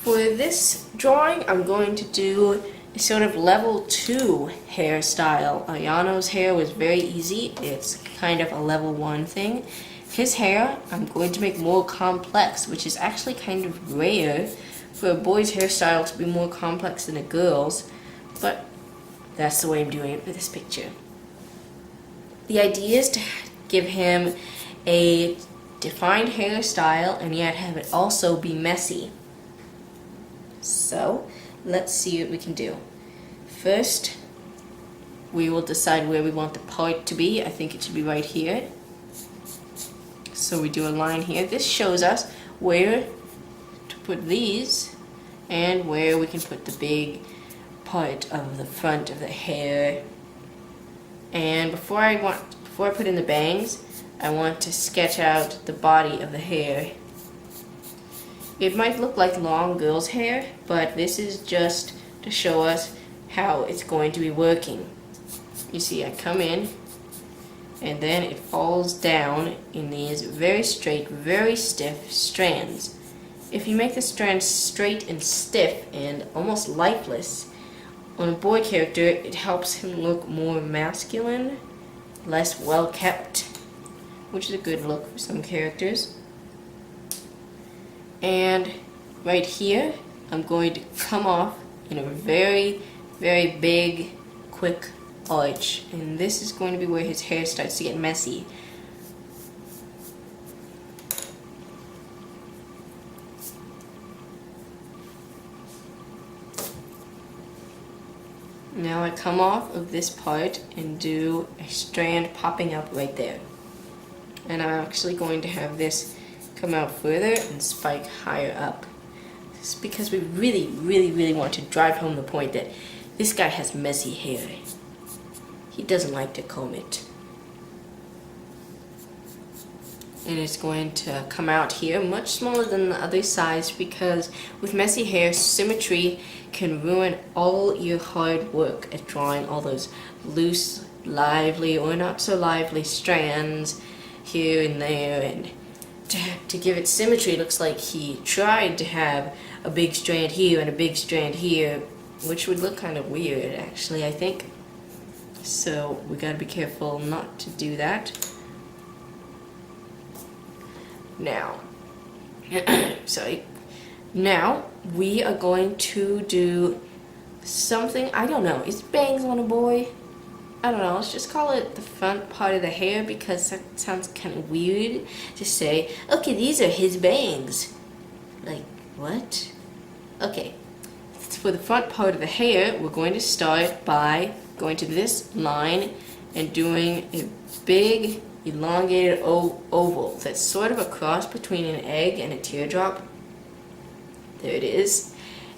For this drawing, I'm going to do a sort of level 2 hairstyle. Ayano's hair was very easy. It's kind of a level 1 thing. His hair, I'm going to make more complex, which is actually kind of rare for a boy's hairstyle to be more complex than a girl's, but that's the way I'm doing it for this picture. The idea is to give him a defined hairstyle and yet have it also be messy. So, let's see what we can do. First, we will decide where we want the part to be. I think it should be right here. So we do a line here. This shows us where to put these and where we can put the big part of the front of the hair. And before I put in the bangs, I want to sketch out the body of the hair. It might look like long girl's hair, but this is just to show us how it's going to be working. You see, I come in, and then it falls down in these very straight, very stiff strands. If you make the strands straight and stiff and almost lifeless, on a boy character, it helps him look more masculine, less well kept, which is a good look for some characters. And right here, I'm going to come off in a very, very big, quick arch. And this is going to be where his hair starts to get messy. Now I come off of this part and do a strand popping up right there. And I'm actually going to have this come out further and spike higher up. This is because we really, really, really want to drive home the point that this guy has messy hair. He doesn't like to comb it. And it's going to come out here much smaller than the other sides because with messy hair, symmetry can ruin all your hard work at drawing all those loose, lively or not so lively strands here and there. And to give it symmetry, it looks like he tried to have a big strand here and a big strand here, which would look kind of weird actually, I think. So we gotta be careful not to do that. Now, now we are going to do something, I don't know, is bangs on a boy? I don't know, let's just call it the front part of the hair because that sounds kind of weird to say, okay, these are his bangs. Like, what? Okay, for the front part of the hair, we're going to start by going to this line and doing a big elongated oval that's sort of a cross between an egg and a teardrop. There it is.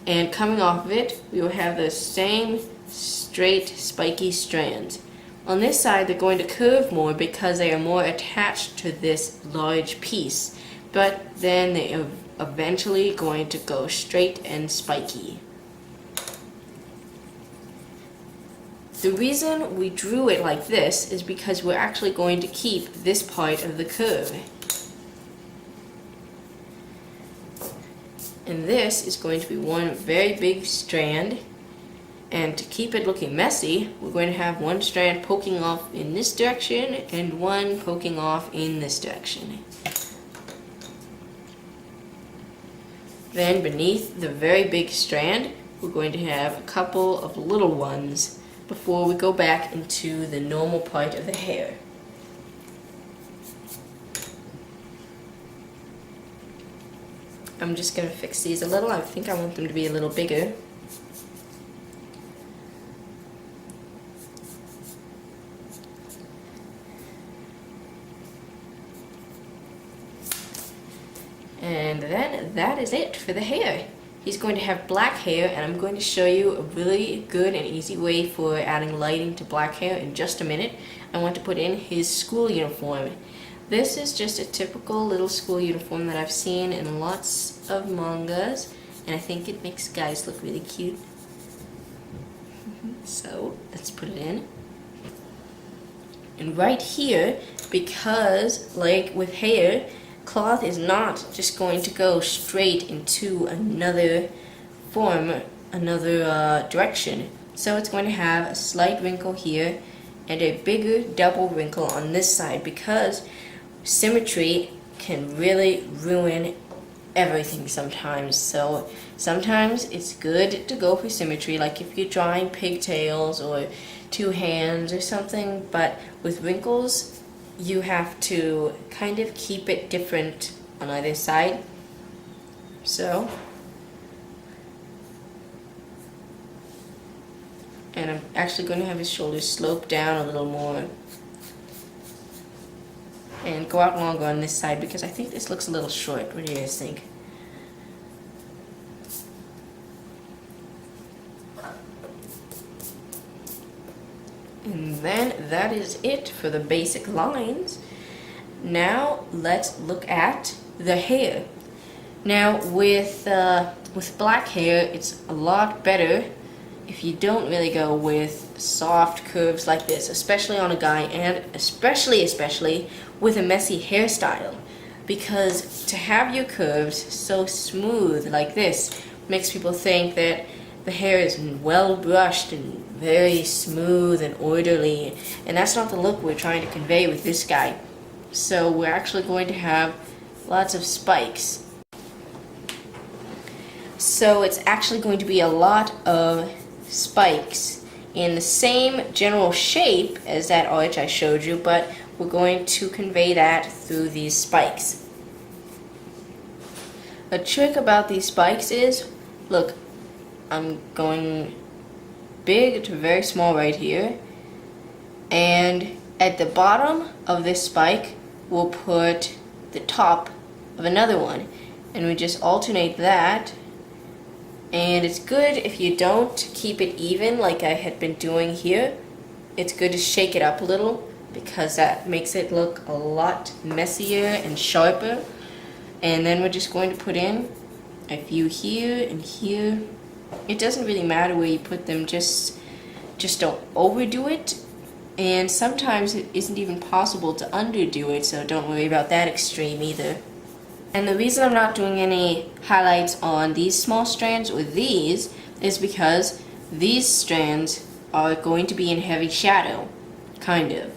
And coming off of it, we will have the same straight, spiky strands. On this side, they're going to curve more because they are more attached to this large piece, but then they are eventually going to go straight and spiky. The reason we drew it like this is because we're actually going to keep this part of the curve. And this is going to be one very big strand. And to keep it looking messy, we're going to have one strand poking off in this direction and one poking off in this direction. Then beneath the very big strand, we're going to have a couple of little ones before we go back into the normal part of the hair. I'm just going to fix these a little. I think I want them to be a little bigger. And then that is it for the hair. He's going to have black hair, and I'm going to show you a really good and easy way for adding lighting to black hair in just a minute. I want to put in his school uniform. This is just a typical little school uniform that I've seen in lots of mangas, and I think it makes guys look really cute. So let's put it in. And right here, because like with hair, cloth is not just going to go straight into another form, another direction. So it's going to have a slight wrinkle here and a bigger double wrinkle on this side, because symmetry can really ruin everything sometimes. So sometimes it's good to go for symmetry, like if you're drawing pigtails or two hands or something, but with wrinkles you have to kind of keep it different on either side. So, and I'm actually going to have his shoulders slope down a little more and go out longer on this side, because I think this looks a little short. What do you guys think? And then that is it for the basic lines. Now let's look at the hair. Now with black hair, it's a lot better if you don't really go with soft curves like this, especially on a guy, and especially with a messy hairstyle, because to have your curves so smooth like this makes people think that the hair is well brushed and very smooth and orderly, and that's not the look we're trying to convey with this guy. So we're actually going to have lots of spikes. So it's actually going to be a lot of spikes in the same general shape as that arch I showed you, but we're going to convey that through these spikes. A trick about these spikes is, look, I'm going big to very small right here, and at the bottom of this spike we'll put the top of another one, and we just alternate that. And it's good if you don't keep it even like I had been doing here. It's good to shake it up a little, because that makes it look a lot messier and sharper. And then we're just going to put in a few here and here. It doesn't really matter where you put them, just don't overdo it. And sometimes it isn't even possible to underdo it, so don't worry about that extreme either. And the reason I'm not doing any highlights on these small strands with these is because these strands are going to be in heavy shadow, kind of,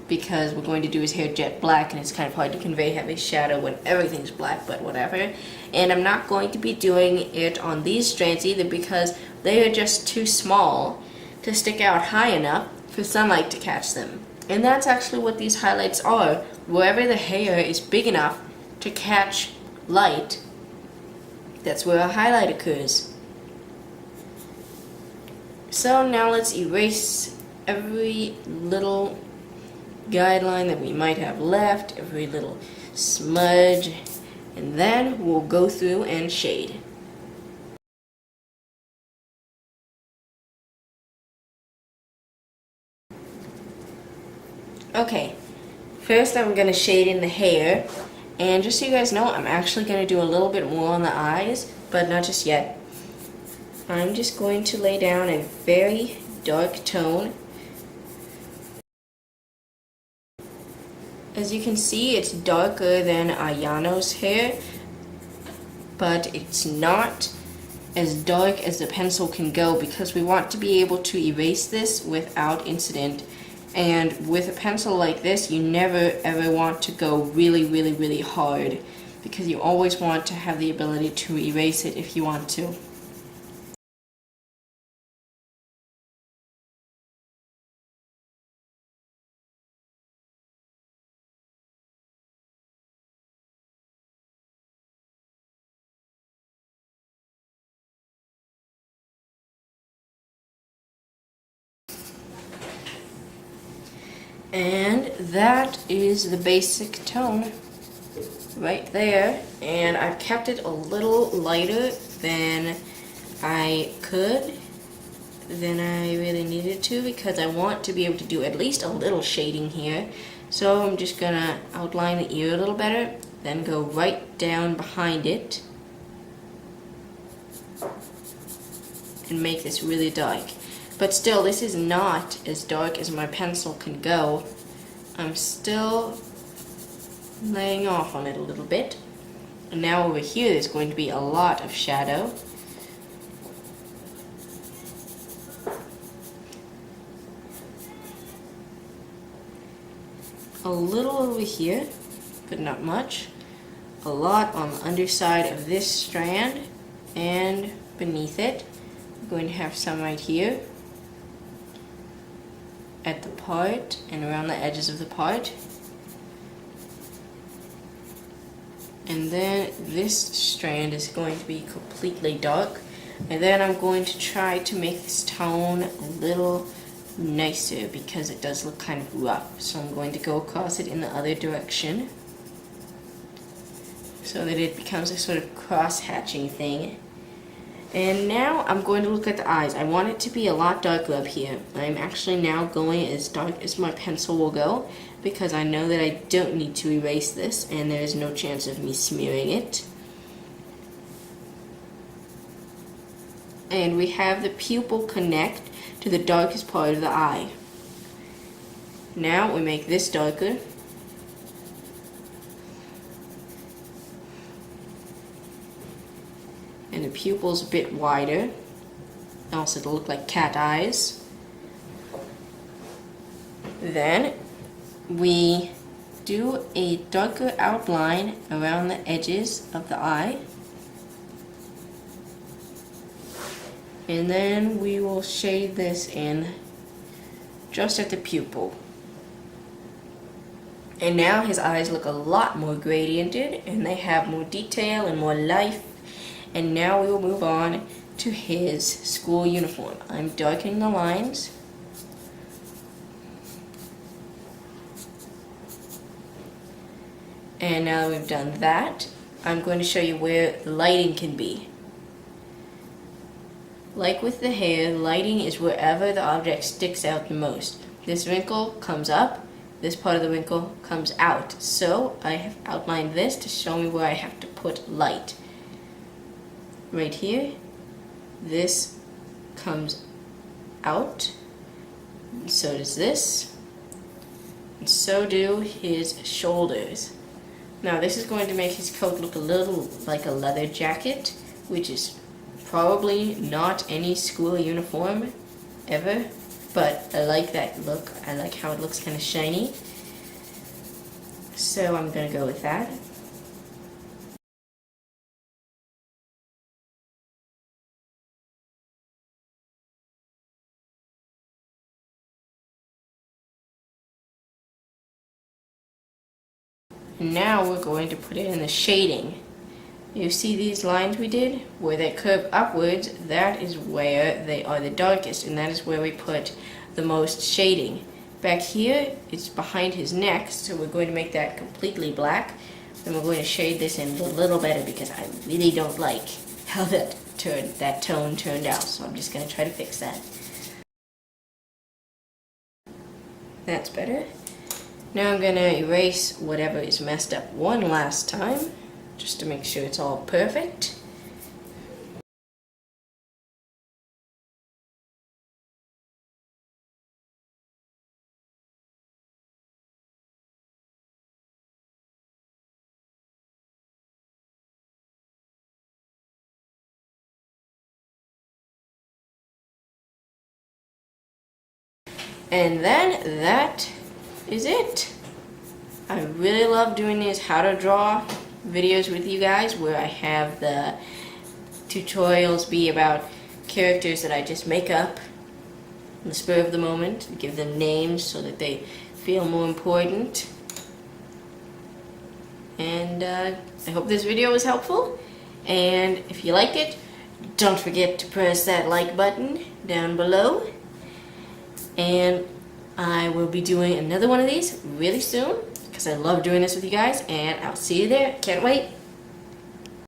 because we're going to do his hair jet black, and it's kind of hard to convey heavy shadow when everything's black, but whatever. And I'm not going to be doing it on these strands either, because they are just too small to stick out high enough for sunlight to catch them. And that's actually what these highlights are. Wherever the hair is big enough to catch light, that's where a highlight occurs. So now let's erase every little guideline that we might have left, every little smudge, and then we'll go through and shade. Okay, first I'm going to shade in the hair, and just so you guys know, I'm actually going to do a little bit more on the eyes, but not just yet. I'm just going to lay down a very dark tone. As you can see, it's darker than Ayano's hair, but it's not as dark as the pencil can go, because we want to be able to erase this without incident. And with a pencil like this, you never ever want to go really hard, because you always want to have the ability to erase it if you want to. And that is the basic tone right there, and I've kept it a little lighter than I really needed to, because I want to be able to do at least a little shading here. So I'm just gonna outline the ear a little better, then go right down behind it and make this really dark. But still, this is not as dark as my pencil can go, I'm still laying off on it a little bit. And now over here there's going to be a lot of shadow. A little over here, but not much. A lot on the underside of this strand and beneath it. I'm going to have some right here at the part and around the edges of the part. And then this strand is going to be completely dark. And then I'm going to try to make this tone a little nicer because it does look kind of rough. So I'm going to go across it in the other direction so that it becomes a sort of cross-hatching thing. And now I'm going to look at the eyes. I want it to be a lot darker up here. I'm actually now going as dark as my pencil will go because I know that I don't need to erase this and there is no chance of me smearing it. And we have the pupil connect to the darkest part of the eye. Now we make this darker. And the pupil's a bit wider. Also to look like cat eyes. Then we do a darker outline around the edges of the eye. And then we will shade this in just at the pupil. And now his eyes look a lot more gradiented and they have more detail and more life. And now we will move on to his school uniform. I'm darkening the lines. And now that we've done that, I'm going to show you where the lighting can be. Like with the hair, lighting is wherever the object sticks out the most. This wrinkle comes up, this part of the wrinkle comes out. So I have outlined this to show me where I have to put light. Right here, this comes out, and so does this, and so do his shoulders. Now this is going to make his coat look a little like a leather jacket, which is probably not any school uniform ever, but I like that look. I like how it looks kind of shiny. So I'm going to go with that. And now we're going to put it in the shading. You see these lines we did? Where they curve upwards, that is where they are the darkest, and that is where we put the most shading. Back here, it's behind his neck, so we're going to make that completely black. Then we're going to shade this in a little better because I really don't like how that tone turned out, so I'm just going to try to fix that. That's better. Now I'm going to erase whatever is messed up one last time, just to make sure it's all perfect. And then that is it. I really love doing these how to draw videos with you guys where I have the tutorials be about characters that I just make up in the spur of the moment, give them names so that they feel more important. And I hope this video was helpful, and if you liked it, don't forget to press that like button down below. And I will be doing another one of these really soon because I love doing this with you guys, and I'll see you there. Can't wait.